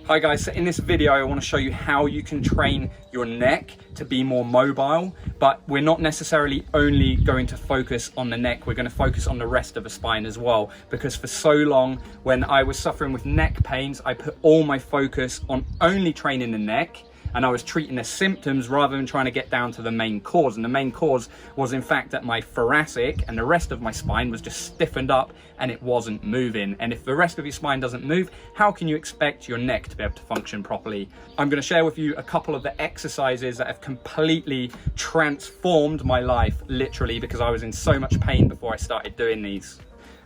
Hi guys, so in this video I want to show you how you can train your neck to be more mobile, but we're not necessarily only going to focus on the neck, we're going to focus on the rest of the spine as well, because for so long when I was suffering with neck pains, I put all my focus on only training the neck, and I was treating the symptoms rather than trying to get down to the main cause. And the main cause was in fact that my thoracic and the rest of my spine was just stiffened up and it wasn't moving. And if the rest of your spine doesn't move, how can you expect your neck to be able to function properly? I'm going to share with you a couple of the exercises that have completely transformed my life, literally, because I was in so much pain before I started doing these.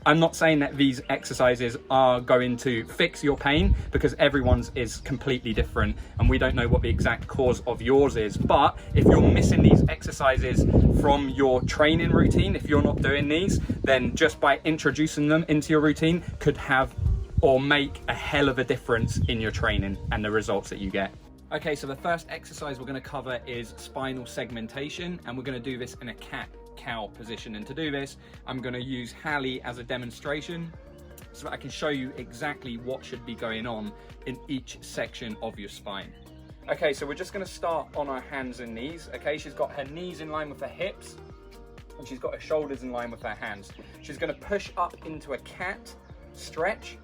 I'm not saying that these exercises are going to fix your pain, because everyone's is completely different and we don't know what the exact cause of yours is. But if you're missing these exercises from your training routine, if you're not doing these, then just by introducing them into your routine could have or make a hell of a difference in your training and the results that you get. Okay, so the first exercise we're going to cover is spinal segmentation, and we're going to do this in a cat-cow position. And to do this, I'm going to use Hallie as a demonstration so that I can show you exactly what should be going on in each section of your spine. Okay, so we're just going to start on our hands and knees. Okay, she's got her knees in line with her hips and she's got her shoulders in line with her hands. She's going to push up into a cat stretch.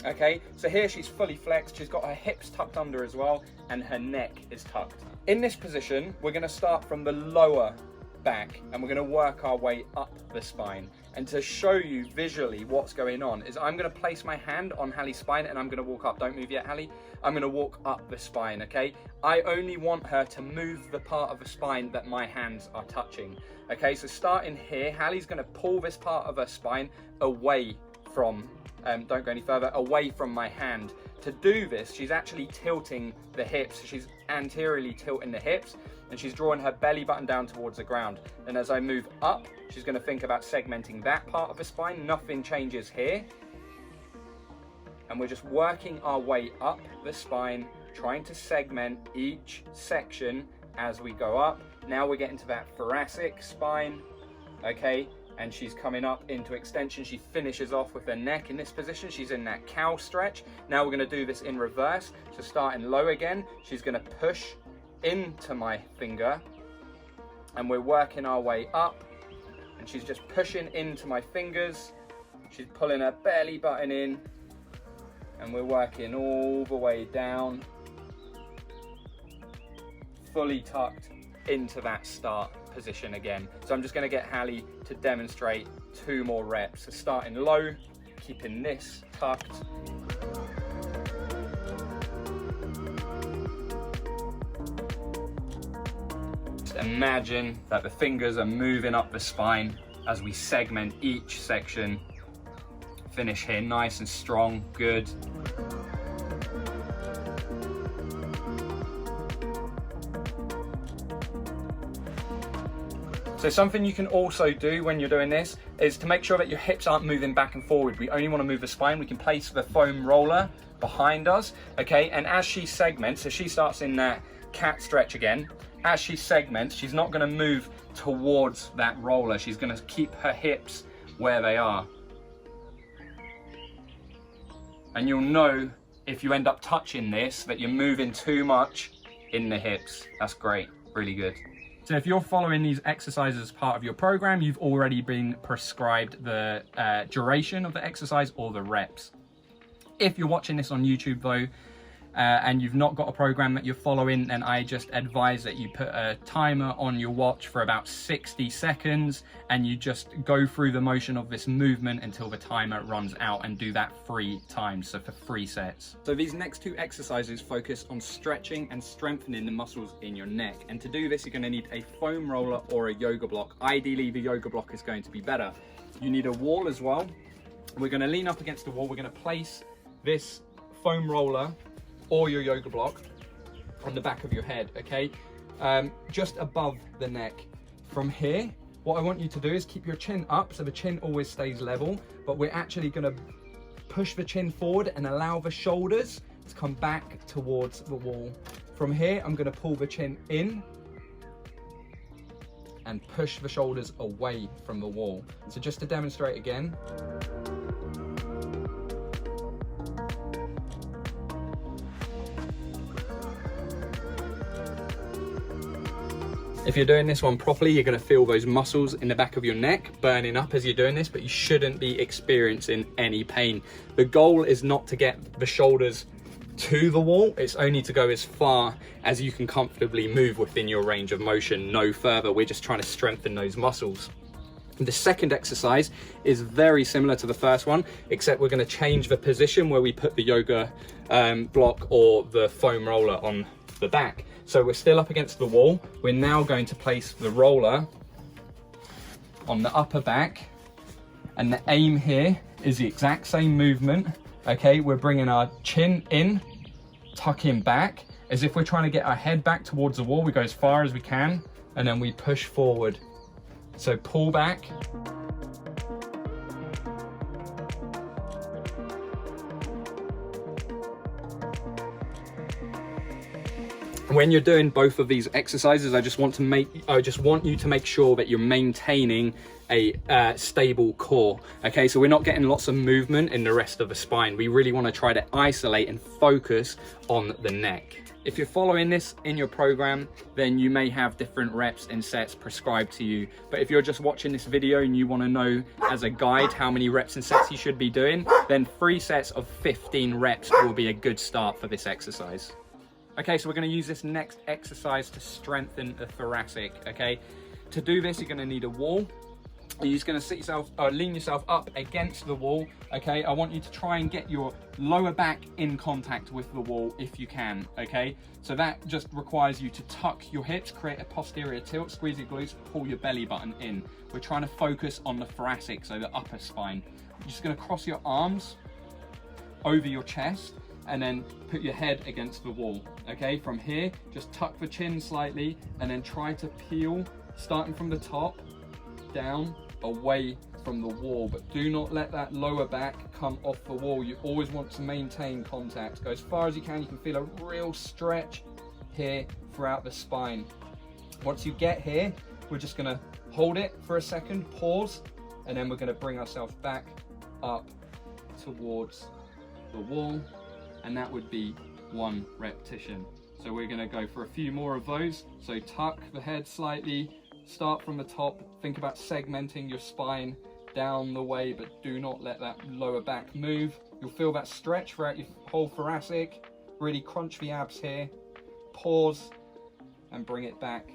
Okay, so here she's fully flexed, she's got her hips tucked under as well, and her neck is tucked. In this position, we're going to start from the lower back and we're going to work our way up the spine. And to show you visually what's going on is I'm going to place my hand on Hallie's spine and I'm going to walk up. Don't move yet, Hallie. I'm going to walk up the spine, okay? I only want her to move the part of the spine that my hands are touching. Okay, so starting here, Hallie's going to pull this part of her spine away from don't go any further, away from my hand. To do this, she's actually tilting the hips. She's anteriorly tilting the hips and she's drawing her belly button down towards the ground. And as I move up, she's going to think about segmenting that part of the spine. Nothing changes here. And we're just working our way up the spine, trying to segment each section as we go up. Now we're getting to that thoracic spine, okay? And she's coming up into extension. She finishes off with her neck in this position. She's in that cow stretch. Now we're going to do this in reverse. So starting low again, she's going to push into my finger and we're working our way up and she's just pushing into my fingers. She's pulling her belly button in and we're working all the way down, fully tucked into that start position again. So I'm just going to get Hallie to demonstrate 2 more reps. So starting low, keeping this tucked. Just imagine that the fingers are moving up the spine as we segment each section. Finish here nice and strong, good. So something you can also do when you're doing this is to make sure that your hips aren't moving back and forward. We only want to move the spine. We can place the foam roller behind us, okay? And as she segments, so she starts in that cat stretch again. As she segments, she's not going to move towards that roller. She's going to keep her hips where they are. And you'll know if you end up touching this that you're moving too much in the hips. That's great, really good. So if you're following these exercises as part of your program, you've already been prescribed the duration of the exercise or the reps. If you're watching this on YouTube though, and you've not got a program that you're following, then I just advise that you put a timer on your watch for about 60 seconds and you just go through the motion of this movement until the timer runs out, and do that 3 times, so for 3 sets. So these next 2 exercises focus on stretching and strengthening the muscles in your neck. And to do this, you're going to need a foam roller or a yoga block. Ideally, the yoga block is going to be better. You need a wall as well. We're going to lean up against the wall. We're going to place this foam roller or your yoga block on the back of your head, okay? Just above the neck. From here, what I want you to do is keep your chin up, so the chin always stays level, but we're actually gonna push the chin forward and allow the shoulders to come back towards the wall. From here, I'm gonna pull the chin in and push the shoulders away from the wall. So just to demonstrate again. If you're doing this one properly, you're going to feel those muscles in the back of your neck burning up as you're doing this, but you shouldn't be experiencing any pain. The goal is not to get the shoulders to the wall, it's only to go as far as you can comfortably move within your range of motion, no further. We're just trying to strengthen those muscles. The second exercise is very similar to the first one, except we're going to change the position where we put the yoga block or the foam roller on the back. So we're still up against the wall. We're now going to place the roller on the upper back, and the aim here is the exact same movement. Okay, we're bringing our chin in, tucking back, as if we're trying to get our head back towards the wall. We go as far as we can, and then we push forward. So pull back. When you're doing both of these exercises, I just want you to make sure that you're maintaining a stable core. Okay, so we're not getting lots of movement in the rest of the spine. We really want to try to isolate and focus on the neck. If you're following this in your program, then you may have different reps and sets prescribed to you. But if you're just watching this video and you want to know as a guide how many reps and sets you should be doing, then 3 sets of 15 reps will be a good start for this exercise. Okay, so we're going to use this next exercise to strengthen the thoracic. Okay, to do this, you're going to need a wall. You're just going to sit yourself, lean yourself up against the wall. Okay, I want you to try and get your lower back in contact with the wall if you can. Okay, so that just requires you to tuck your hips, create a posterior tilt, squeeze your glutes, pull your belly button in. We're trying to focus on the thoracic, so the upper spine. You're just going to cross your arms over your chest and then put your head against the wall. Okay, from here, just tuck the chin slightly and then try to peel, starting from the top, down, away from the wall, but do not let that lower back come off the wall. You always want to maintain contact. Go as far as you can. You can feel a real stretch here throughout the spine. Once you get here, we're just gonna hold it for a second, pause, and then we're gonna bring ourselves back up towards the wall, and that would be 1 repetition. So we're gonna go for a few more of those. So tuck the head slightly, start from the top, think about segmenting your spine down the way, but do not let that lower back move. You'll feel that stretch throughout your whole thoracic. Really crunch the abs here. Pause and bring it back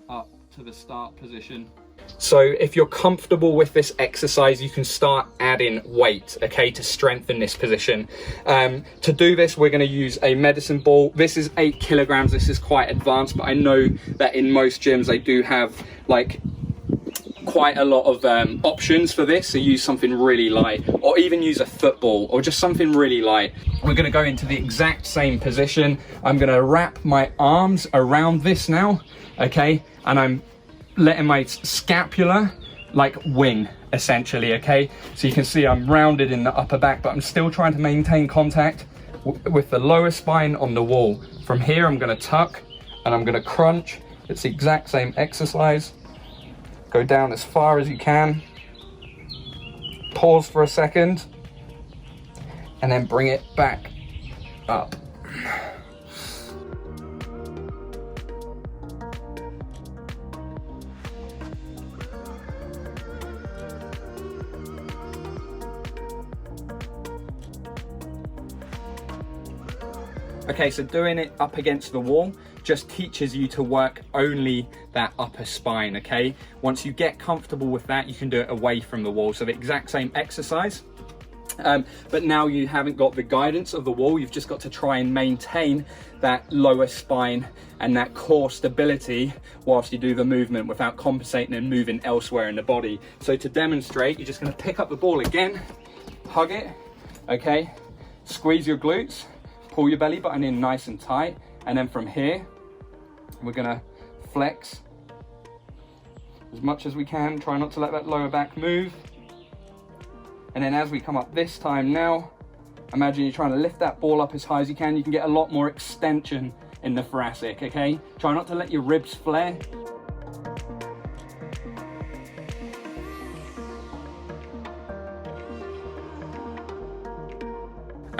up to the start position. So if you're comfortable with this exercise, you can start adding weight, okay, to strengthen this position. To do this, we're going to use a medicine ball. This is 8 kilograms. This is quite advanced, but I know that in most gyms they do have like quite a lot of options for this. So use something really light, or even use a football, or just something really light. We're going to go into the exact same position. I'm going to wrap my arms around this now, okay, and I'm letting my scapula like wing essentially. Okay, so you can see I'm rounded in the upper back, but I'm still trying to maintain contact with the lower spine on the wall. From here, I'm going to tuck and I'm going to crunch. It's the exact same exercise. Go down as far as you can, pause for a second, and then bring it back up. Okay, so doing it up against the wall just teaches you to work only that upper spine, okay? Once you get comfortable with that, you can do it away from the wall. So the exact same exercise, but now you haven't got the guidance of the wall. You've just got to try and maintain that lower spine and that core stability whilst you do the movement without compensating and moving elsewhere in the body. So to demonstrate, you're just gonna pick up the ball again, hug it, okay? Squeeze your glutes, pull your belly button in nice and tight, and then from here we're gonna flex as much as we can. Try not to let that lower back move. And then as we come up this time now, imagine you're trying to lift that ball up as high as you can. You can get a lot more extension in the thoracic, okay? Try not to let your ribs flare.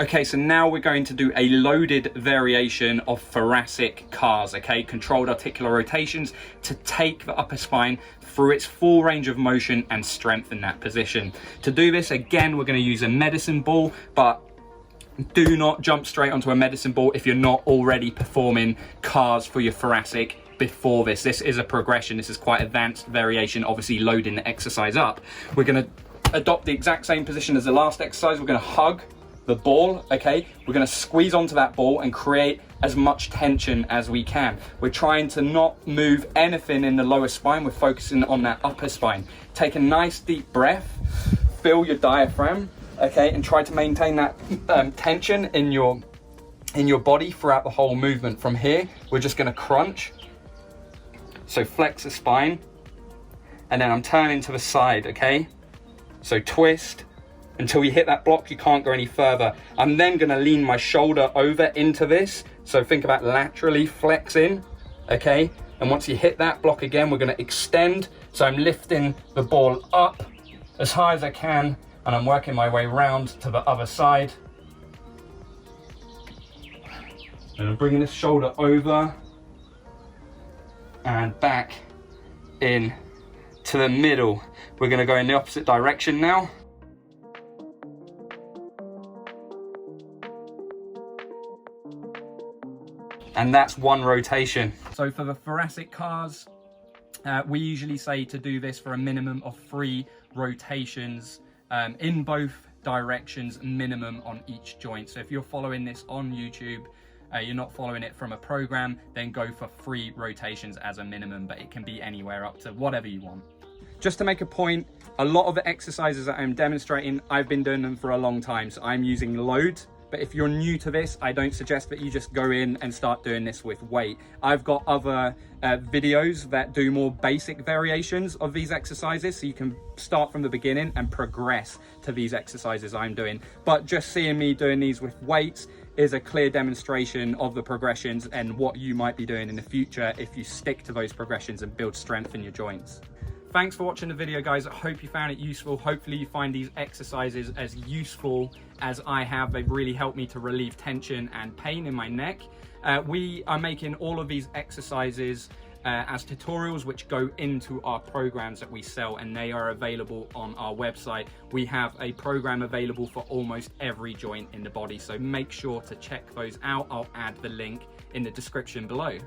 Okay, so now we're going to do a loaded variation of thoracic CARs, okay? Controlled articular rotations to take the upper spine through its full range of motion and strengthen that position. To do this, again, we're going to use a medicine ball, but do not jump straight onto a medicine ball if you're not already performing CARs for your thoracic before this. This is a progression. This is quite advanced variation, obviously loading the exercise up. We're going to adopt the exact same position as the last exercise. We're going to hug the ball, okay? We're going to squeeze onto that ball and create as much tension as we can. We're trying to not move anything in the lower spine. We're focusing on that upper spine. Take a nice deep breath, feel your diaphragm, okay, and try to maintain that tension in your body throughout the whole movement. From here, we're just going to crunch. So flex the spine, and then I'm turning to the side, okay? So twist until you hit that block. You can't go any further. I'm then going to lean my shoulder over into this. So think about laterally flexing, okay? And once you hit that block again, we're going to extend. So I'm lifting the ball up as high as I can, and I'm working my way round to the other side. And I'm bringing this shoulder over and back in to the middle. We're going to go in the opposite direction now. And that's one rotation. So for the thoracic CARs, we usually say to do this for a minimum of 3 rotations in both directions, minimum on each joint. So if you're following this on YouTube, you're not following it from a program, then go for 3 rotations as a minimum, but it can be anywhere up to whatever you want. Just to make a point, a lot of the exercises that I'm demonstrating, I've been doing them for a long time, so I'm using load. But if you're new to this, I don't suggest that you just go in and start doing this with weight. I've got other videos that do more basic variations of these exercises, so you can start from the beginning and progress to these exercises I'm doing. But just seeing me doing these with weights is a clear demonstration of the progressions and what you might be doing in the future if you stick to those progressions and build strength in your joints. Thanks for watching the video, guys. I hope you found it useful. Hopefully you find these exercises as useful as I have. They've really helped me to relieve tension and pain in my neck. We are making all of these exercises as tutorials which go into our programs that we sell, and they are available on our website. We have a program available for almost every joint in the body, so make sure to check those out. I'll add the link in the description below.